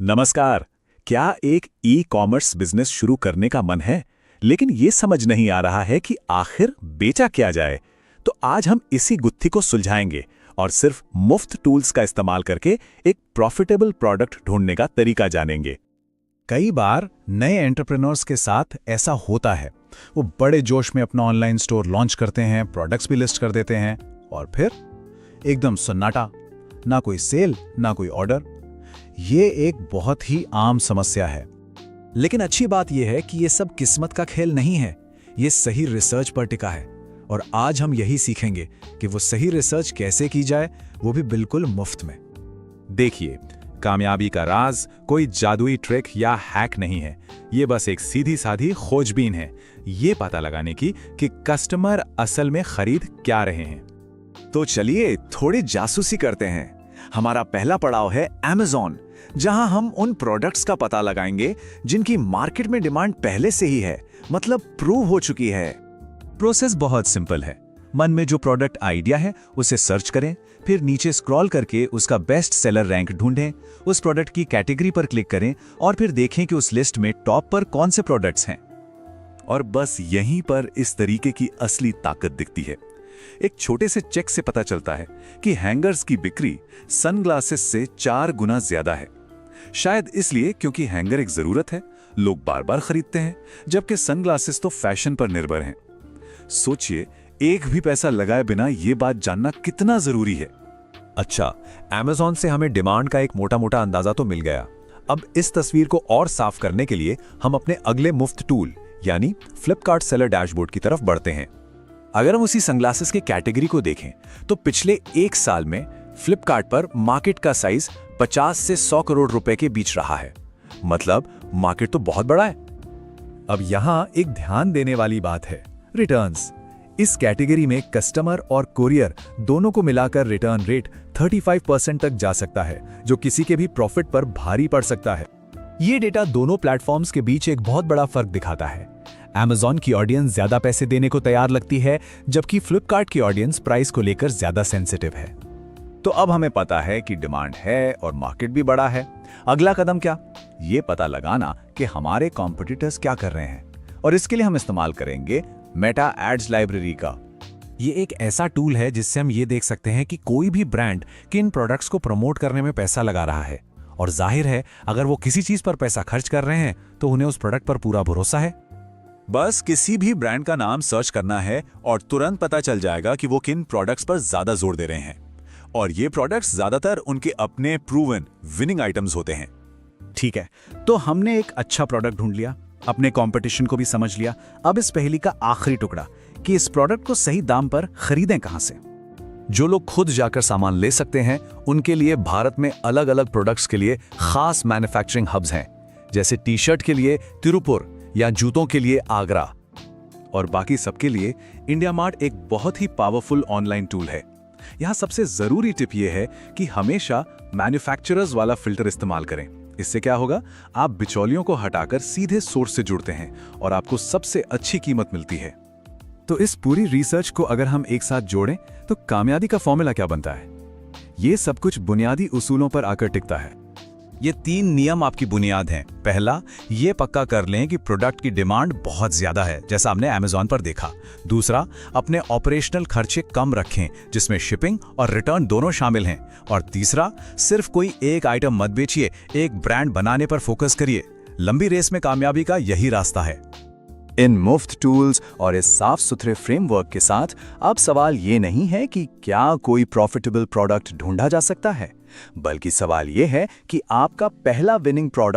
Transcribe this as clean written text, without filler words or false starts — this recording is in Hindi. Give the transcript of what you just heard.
नमस्कार। क्या एक ई कॉमर्स बिजनेस शुरू करने का मन है, लेकिन ये समझ नहीं आ रहा है कि आखिर बेचा क्या जाए? तो आज हम इसी गुत्थी को सुलझाएंगे और सिर्फ मुफ्त टूल्स का इस्तेमाल करके एक प्रॉफिटेबल प्रोडक्ट ढूंढने का तरीका जानेंगे। कई बार नए एंटरप्रेन्योर्स के साथ ऐसा होता है। वो बड़े जोश में अपना ऑनलाइन स्टोर लॉन्च करते हैं, प्रोडक्ट्स भी लिस्ट कर देते हैं और फिर एकदम सन्नाटा, ना कोई सेल, ना कोई ऑर्डर। ये एक बहुत ही आम समस्या है। लेकिन अच्छी बात यह है कि ये सब किस्मत का खेल नहीं है, ये सही रिसर्च पर टिका है। और आज हम यही सीखेंगे कि वो सही रिसर्च कैसे की जाए, वो भी बिल्कुल मुफ्त में। देखिए, कामयाबी का राज कोई जादुई ट्रिक या हैक नहीं है। ये बस एक सीधी साधी खोजबीन है, ये पता लगाने की कि कस्टमर असल में खरीद क्या रहे हैं। तो चलिए थोड़ी जासूसी करते हैं। हमारा पहला पड़ाव है Amazon, जहां हम उन प्रोडक्ट्स का पता लगाएंगे जिनकी मार्केट में डिमांड पहले से ही है, मतलब प्रूव हो चुकी है। प्रोसेस बहुत सिंपल है। मन में जो प्रोडक्ट आइडिया है उसे सर्च करें, फिर नीचे स्क्रॉल करके उसका बेस्ट सेलर रैंक ढूंढें, उस प्रोडक्ट की कैटेगरी पर क्लिक करें और फिर देखें कि उस लिस्ट में टॉप पर कौन से प्रोडक्ट्स हैं। और बस यहीं पर इस तरीके की असली ताकत दिखती है। एक छोटे से चेक से पता चलता है कि हैंगर्स की बिक्री सनग्लासेस से 4 गुना ज्यादा है। शायद इसलिए क्योंकि हैंगर एक जरूरत है, लोग बार बार खरीदते हैं, जबकि सनग्लासेस तो फैशन पर निर्भर हैं। सोचिए, एक भी पैसा लगाए बिना ये बात जानना कितना जरूरी है। अच्छा, Amazon से हमें डिमांड का एक मोटा-मोटा अंदाजा तो मिल गया। अब इस तस्वीर को और साफ करने के लिए हम अपने अगले मुफ्त टूल यानी फ्लिपकार्ट सेलर डैशबोर्ड की तरफ बढ़ते हैं। अगर हम उसी सनग्लासेस के कैटेगरी को देखें तो पिछले 1 साल में फ्लिपकार्ट पर मार्केट का साइज 50 से 100 करोड़ रुपए के बीच रहा है। मतलब मार्केट तो बहुत बड़ा है। अब यहाँ एक ध्यान देने वाली बात है, रिटर्न्स। इस कैटेगरी में कस्टमर और कुरियर दोनों को मिलाकर रिटर्न रेट 35% तक जा सकता है, जो किसी के भी प्रॉफिट पर भारी पड़ सकता है। ये डेटा दोनों प्लेटफॉर्म्स के बीच एक बहुत बड़ा फर्क दिखाता है। Amazon की ऑडियंस ज्यादा पैसे देने को तैयार लगती है, जबकि फ्लिपकार्ट की ऑडियंस प्राइस को लेकर ज्यादा सेंसिटिव है। तो अब हमें पता है कि डिमांड है और मार्केट भी बड़ा है। अगला कदम क्या? ये पता लगाना कि हमारे कॉम्पिटिटर्स क्या कर रहे हैं, और इसके लिए हम इस्तेमाल करेंगे मेटा एड्स लाइब्रेरी का। ये एक ऐसा टूल है जिससे हम ये देख सकते हैं कि कोई भी ब्रांड किन प्रोडक्ट्स को प्रमोट करने में पैसा लगा रहा है, और जाहिर है अगर वो किसी चीज पर पैसा खर्च कर रहे हैं तो उन्हें उस प्रोडक्ट पर पूरा भरोसा है। बस किसी भी ब्रांड का नाम सर्च करना है और तुरंत पता चल जाएगा कि वो किन प्रोडक्ट्स पर ज्यादा जोर दे रहे हैं। और ये प्रोडक्ट्स ज्यादातर उनके अपने प्रूवन विनिंग आइटम्स होते हैं। ठीक है, तो हमने एक अच्छा प्रोडक्ट ढूंढ लिया, अपने कंपटीशन को भी समझ लिया। अब इस पहेली का आखिरी टुकड़ा कि इस प्रोडक्ट को सही दाम पर खरीदें कहां से। जो लोग खुद जाकर सामान ले सकते हैं, उनके लिए भारत में अलग-अलग प्रोडक्ट्स के लिए खास मैन्युफैक्चरिंग हब्स हैं, जैसे टी-शर्ट के लिए तिरुपुर या जूतों के लिए आगरा। और बाकी सबके लिए इंडिया मार्ट एक बहुत ही पावरफुल ऑनलाइन टूल है। यहाँ सबसे जरूरी टिप ये है कि हमेशा मैन्युफैक्चरर्स वाला फिल्टर इस्तेमाल करें। इससे क्या होगा, आप बिचौलियों को हटाकर सीधे सोर्स से जुड़ते हैं और आपको सबसे अच्छी कीमत मिलती है। तो इस पूरी रिसर्च को अगर हम एक साथ जोड़ें तो कामयाबी का फॉर्मूला क्या बनता है? ये सब कुछ बुनियादी उसूलों पर आकर टिकता है। ये 3 नियम आपकी बुनियाद हैं। पहला, ये पक्का कर लें कि प्रोडक्ट की डिमांड बहुत ज्यादा है, जैसा हमने Amazon पर देखा। दूसरा, अपने ऑपरेशनल खर्चे कम रखें, जिसमें शिपिंग और रिटर्न दोनों शामिल हैं। और तीसरा, सिर्फ कोई एक आइटम मत बेचिए, एक ब्रांड बनाने पर फोकस करिए। लंबी रेस में कामयाबी का यही रास्ता है। इन मुफ्त टूल्स और इस साफ सुथरे फ्रेमवर्क के साथ अब सवाल ये नहीं है कि क्या कोई प्रॉफिटेबल प्रोडक्ट ढूंढा जा सकता है, बल्कि सवाल ये है कि आपका पहला विनिंग प्रोडक्ट